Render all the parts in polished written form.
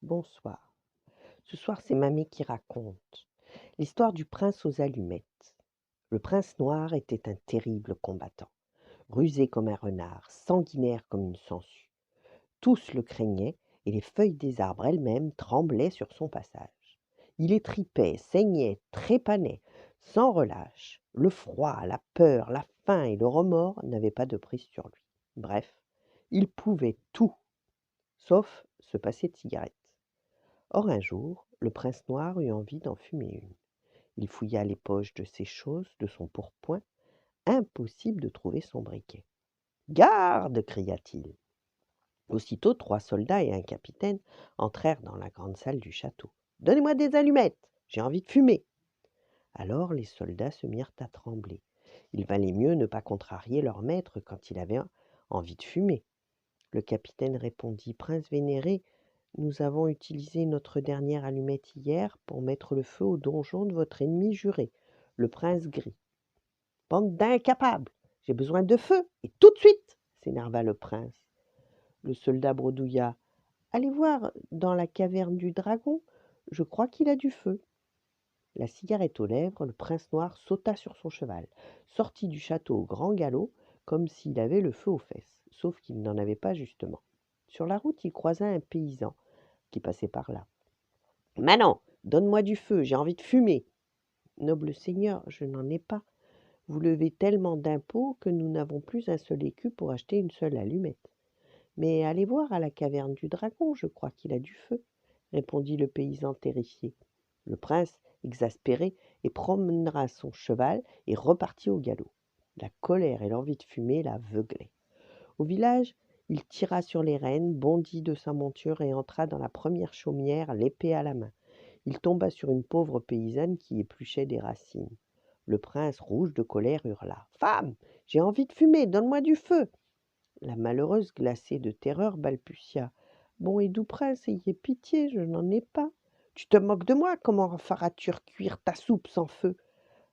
Bonsoir. Ce soir, c'est mamie qui raconte l'histoire du prince aux allumettes. Le prince noir était un terrible combattant, rusé comme un renard, sanguinaire comme une sangsue. Tous le craignaient et les feuilles des arbres elles-mêmes tremblaient sur son passage. Il étripait, saignait, trépanait, sans relâche. Le froid, la peur, la faim et le remords n'avaient pas de prise sur lui. Bref, il pouvait tout, sauf se passer de cigarettes. Or un jour, le prince noir eut envie d'en fumer une. Il fouilla les poches de ses choses, de son pourpoint. Impossible de trouver son briquet. Garde! Cria-t-il. Aussitôt, 3 soldats et un capitaine entrèrent dans la grande salle du château. Donnez-moi des allumettes, j'ai envie de fumer. Alors les soldats se mirent à trembler. Il valait mieux ne pas contrarier leur maître quand il avait envie de fumer. Le capitaine répondit: Prince vénéré, nous avons utilisé notre dernière allumette hier pour mettre le feu au donjon de votre ennemi juré, le prince gris. Bande d'incapables! J'ai besoin de feu, et tout de suite! S'énerva le prince. Le soldat bredouilla: Allez voir dans la caverne du dragon, je crois qu'il a du feu. La cigarette aux lèvres, le prince noir sauta sur son cheval, sortit du château au grand galop, comme s'il avait le feu aux fesses, sauf qu'il n'en avait pas justement. Sur la route, il croisa un paysan qui passait par là. Manant, donne-moi du feu, j'ai envie de fumer. Noble seigneur, je n'en ai pas. Vous levez tellement d'impôts que nous n'avons plus un seul écu pour acheter une seule allumette. Mais allez voir à la caverne du dragon, je crois qu'il a du feu, répondit le paysan terrifié. Le prince, exaspéré, et promena son cheval et repartit au galop. La colère et l'envie de fumer l'aveuglaient. Au village, il tira sur les rênes, bondit de sa monture et entra dans la première chaumière, l'épée à la main. Il tomba sur une pauvre paysanne qui épluchait des racines. Le prince, rouge de colère, hurla: Femme, j'ai envie de fumer, donne-moi du feu. La malheureuse, glacée de terreur, balbutia: Bon et doux prince, ayez pitié, je n'en ai pas. Tu te moques de moi, comment feras-tu cuire ta soupe sans feu?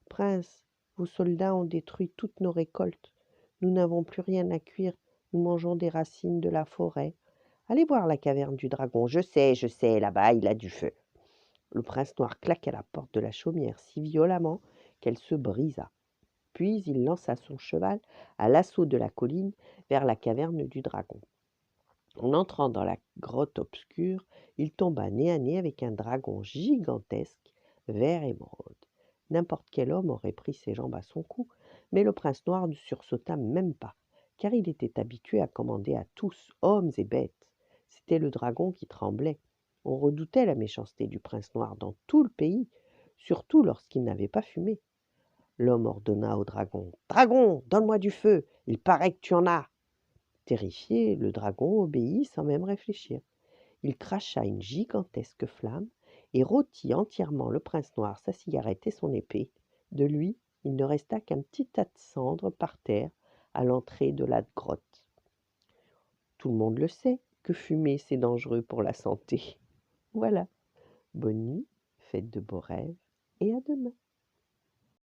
Prince, vos soldats ont détruit toutes nos récoltes. Nous n'avons plus rien à cuire, nous mangeons des racines de la forêt. Allez voir la caverne du dragon, je sais, là-bas il a du feu. Le prince noir claqua la porte de la chaumière si violemment qu'elle se brisa. Puis il lança son cheval à l'assaut de la colline vers la caverne du dragon. En entrant dans la grotte obscure, il tomba nez à nez avec un dragon gigantesque, vert émeraude. N'importe quel homme aurait pris ses jambes à son cou, mais le prince noir ne sursauta même pas, car il était habitué à commander à tous, hommes et bêtes. C'était le dragon qui tremblait. On redoutait la méchanceté du prince noir dans tout le pays, surtout lorsqu'il n'avait pas fumé. L'homme ordonna au dragon: Dragon, donne-moi du feu, il paraît que tu en as. Terrifié, le dragon obéit sans même réfléchir. Il cracha une gigantesque flamme et rôtit entièrement le prince noir, sa cigarette et son épée. De lui, il ne resta qu'un petit tas de cendres par terre à l'entrée de la grotte. Tout le monde le sait, que fumer c'est dangereux pour la santé. Voilà, bonne nuit, faites de beaux rêves et à demain.